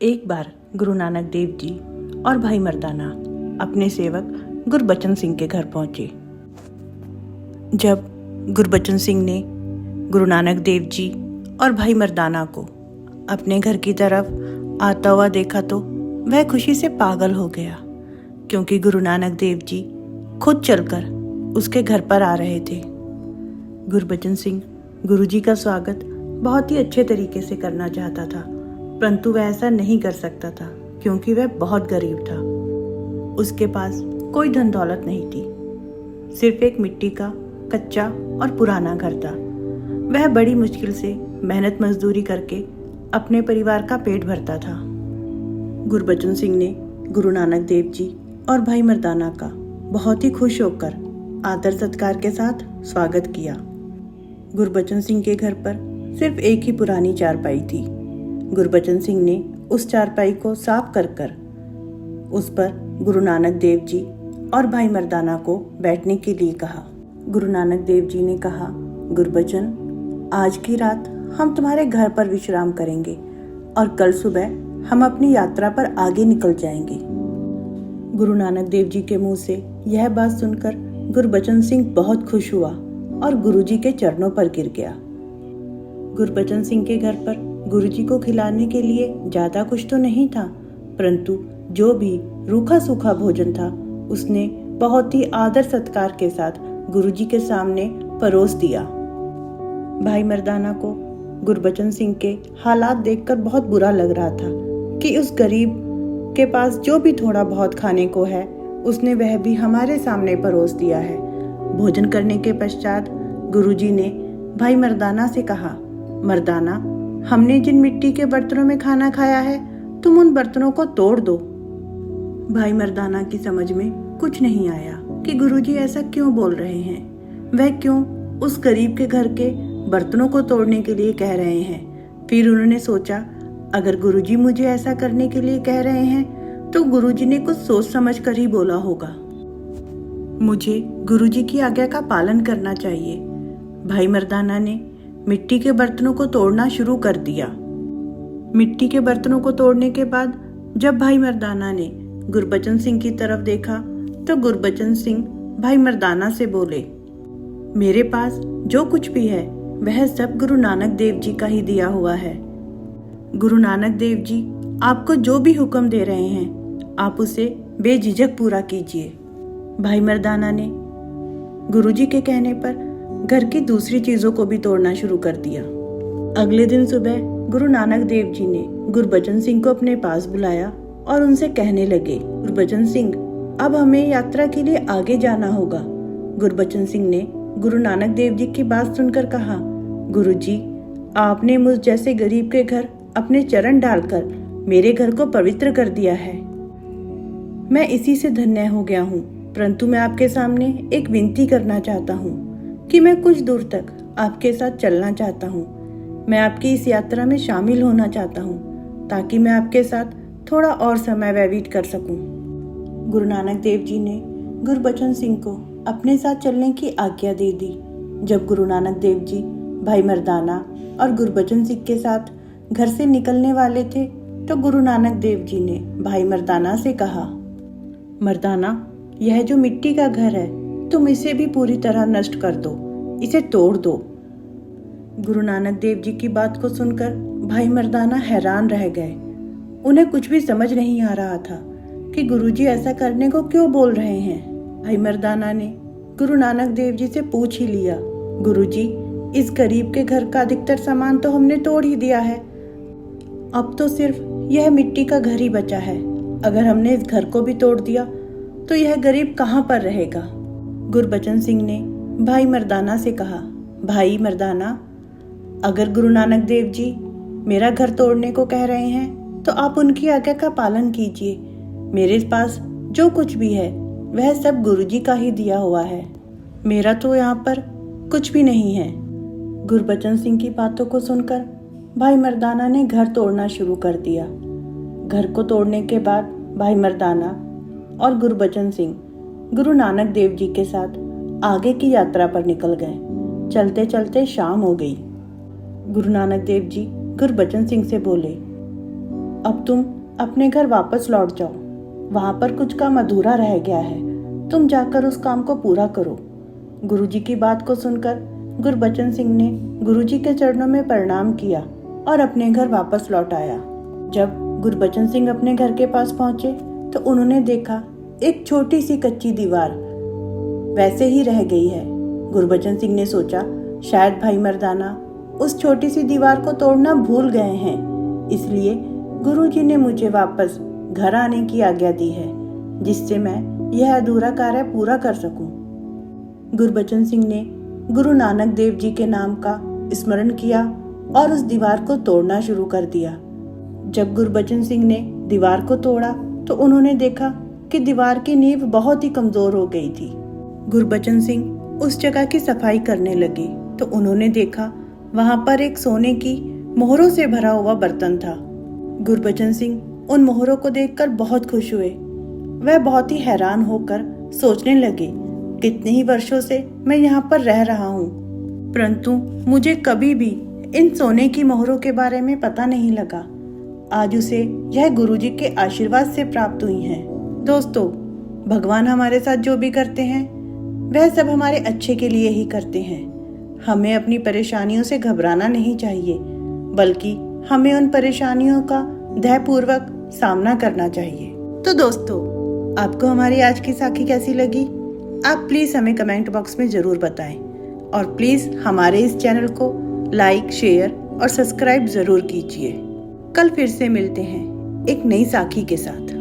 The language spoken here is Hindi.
एक बार गुरु नानक देव जी और भाई मर्दाना अपने सेवक गुरबचन सिंह के घर पहुंचे। जब गुरबचन सिंह ने गुरु नानक देव जी और भाई मर्दाना को अपने घर की तरफ आता हुआ देखा तो वह खुशी से पागल हो गया, क्योंकि गुरु नानक देव जी खुद चलकर उसके घर पर आ रहे थे। गुरबचन सिंह गुरुजी का स्वागत बहुत ही अच्छे तरीके से करना चाहता था, परंतु वह ऐसा नहीं कर सकता था क्योंकि वह बहुत गरीब था। उसके पास कोई धन दौलत नहीं थी, सिर्फ एक मिट्टी का कच्चा और पुराना घर था। वह बड़ी मुश्किल से मेहनत मजदूरी करके अपने परिवार का पेट भरता था। गुरबचन सिंह ने गुरु नानक देव जी और भाई मर्दाना का बहुत ही खुश होकर आदर सत्कार के साथ स्वागत किया। गुरबचन सिंह के घर पर सिर्फ एक ही पुरानी चारपाई थी। गुरबचन सिंह ने उस चारपाई को साफ कर उस पर गुरु नानक देव जी और भाई मर्दाना को बैठने के लिए कहा। गुरु नानक देव जी ने कहा, गुरबचन, आज की रात हम तुम्हारे घर पर विश्राम करेंगे और कल सुबह हम अपनी यात्रा पर आगे निकल जाएंगे। गुरु नानक देव जी के मुंह से यह बात सुनकर गुरबचन सिंह बहुत खुश हुआ और गुरुजी के चरणों पर गिर गया। गुरबचन सिंह के घर पर गुरुजी को खिलाने के लिए ज्यादा कुछ तो नहीं था, परंतु जो भी रूखा सूखा भोजन था उसने बहुत ही आदर सत्कार के साथ गुरुजी के सामने परोस दिया। भाई मर्दाना को गुरबचन सिंह के हालात देखकर बहुत बुरा लग रहा था कि उस गरीब के पास जो भी थोड़ा बहुत खाने को है उसने वह भी हमारे सामने परोस दिया है। भोजन करने के पश्चात गुरुजी ने भाई मर्दाना से कहा, मर्दाना, हमने जिन मिट्टी के बर्तनों में खाना खाया है तुम उन बर्तनों को तोड़ दो। भाई मर्दाना की समझ में कुछ नहीं आया कि गुरुजी ऐसा क्यों बोल रहे हैं। वह क्यों उस गरीब के घर के बर्तनों को तोड़ने के लिए कह रहे हैं। फिर उन्होंने सोचा, अगर गुरुजी मुझे ऐसा करने के लिए कह रहे हैं तो गुरुजी ने कुछ सोच समझ कर ही बोला होगा। मुझे गुरुजी की आज्ञा का पालन करना चाहिए। भाई मर्दाना ने मिट्टी के बर्तनों को तोड़ना शुरू कर दिया। मिट्टी के बर्तनों को तोड़ने के बाद जब भाई मर्दाना ने गुरबचन सिंह की तरफ देखा तो गुरबचन सिंह भाई मर्दाना से बोले, मेरे पास जो कुछ भी है वह सब गुरु नानक देव जी का ही दिया हुआ है। गुरु नानक देव जी आपको जो भी हुक्म दे रहे हैं आप उसे बेझिझक पूरा कीजिए। भाई मर्दाना ने गुरुजी के कहने पर घर की दूसरी चीजों को भी तोड़ना शुरू कर दिया। अगले दिन सुबह गुरु नानक देव जी ने गुरबचन सिंह को अपने पास बुलाया और उनसे कहने लगे, गुरबचन सिंह, अब हमें यात्रा के लिए आगे जाना होगा। गुरबचन सिंह ने गुरु नानक देव जी की बात सुनकर कहा, गुरुजी, आपने मुझ जैसे गरीब के घर अपने चरण डालकर मेरे घर को पवित्र कर दिया है। मैं इसी से धन्य हो गया हूँ, परंतु मैं आपके सामने एक विनती करना चाहता हूँ कि मैं कुछ दूर तक आपके साथ चलना चाहता हूँ। मैं आपकी इस यात्रा में शामिल होना चाहता हूँ ताकि मैं आपके साथ थोड़ा और समय व्यतीत कर सकूं। गुरु नानक देव जी ने गुरबचन सिंह को अपने साथ चलने की आज्ञा दे दी। जब गुरु नानक देव जी भाई मर्दाना और गुरबचन सिंह के साथ घर से निकलने वाले थे तो गुरु नानक देव जी ने भाई मर्दाना से कहा, मर्दाना, यह जो मिट्टी का घर है तुम इसे भी पूरी तरह नष्ट कर दो, इसे तोड़ दो। गुरु नानक देव जी की बात को सुनकर भाई मर्दाना हैरान रह गए। उन्हें कुछ भी समझ नहीं आ रहा था कि गुरुजी ऐसा करने को क्यों बोल रहे हैं। भाई मर्दाना ने गुरु नानक देव जी से पूछ ही लिया, गुरुजी, इस गरीब के घर का अधिकतर सामान तो हमने तोड़ ही दिया है, अब तो सिर्फ यह मिट्टी का घर ही बचा है। अगर हमने इस घर को भी तोड़ दिया तो यह गरीब कहाँ पर रहेगा। गुरबचन सिंह ने भाई मर्दाना से कहा, भाई मर्दाना, अगर गुरु नानक देव जी मेरा घर तोड़ने को कह रहे हैं तो आप उनकी आज्ञा का पालन कीजिए। मेरे पास जो कुछ भी है वह सब गुरुजी का ही दिया हुआ है, मेरा तो यहाँ पर कुछ भी नहीं है। गुरबचन सिंह की बातों को सुनकर भाई मर्दाना ने घर तोड़ना शुरू कर दिया। घर को तोड़ने के बाद भाई मर्दाना और गुरबचन सिंह गुरु नानक देव जी के साथ आगे की यात्रा पर निकल गए। चलते चलते शाम हो गई। गुरु नानक देव जी गुरबचन सिंह से बोले, अब तुम अपने घर वापस लौट जाओ, वहां पर कुछ काम अधूरा रह गया है, तुम जाकर उस काम को पूरा करो। गुरुजी की बात को सुनकर गुरबचन सिंह ने गुरुजी के चरणों में प्रणाम किया और अपने घर वापस लौट आया। जब गुरबचन सिंह अपने घर के पास पहुंचे तो उन्होंने देखा एक छोटी सी कच्ची दीवार वैसे ही रह गई है। गुरबचन सिंह ने सोचा शायद भाई मर्दाना उस छोटी सी दीवार को तोड़ना भूल गए हैं, इसलिए गुरुजी ने मुझे वापस घर आने की आज्ञा दी है, जिससे मैं यह अधूरा कार्य पूरा कर सकूं। गुरबचन सिंह ने गुरु नानक देव जी के नाम का स्मरण किया और उस दीवार को तोड़ना शुरू कर दिया। जब गुरबचन सिंह ने दीवार को तोड़ा तो उन्होंने देखा कि दीवार की नींव बहुत ही कमजोर हो गई थी। गुरबचन सिंह उस जगह की सफाई करने लगे तो उन्होंने देखा वहां पर एक सोने की मोहरों से भरा हुआ बर्तन था। गुरबचन सिंह उन मोहरों को देखकर बहुत खुश हुए। वह बहुत ही हैरान होकर सोचने लगे, कितने ही वर्षों से मैं यहाँ पर रह रहा हूँ, परंतु मुझे कभी भी इन सोने की मोहरों के बारे में पता नहीं लगा। आज उसे यह गुरुजी के आशीर्वाद से प्राप्त हुई हैं। दोस्तों, भगवान हमारे साथ जो भी करते हैं वह सब हमारे अच्छे के लिए ही करते हैं। हमें अपनी परेशानियों से घबराना नहीं चाहिए, बल्कि हमें उन परेशानियों का धैर्यपूर्वक सामना करना चाहिए। तो दोस्तों, आपको हमारी आज की साखी कैसी लगी? आप प्लीज हमें कमेंट बॉक्स में जरूर बताएं और प्लीज हमारे इस चैनल को लाइक, शेयर और सब्सक्राइब जरूर कीजिए। कल फिर से मिलते हैं एक नई साखी के साथ।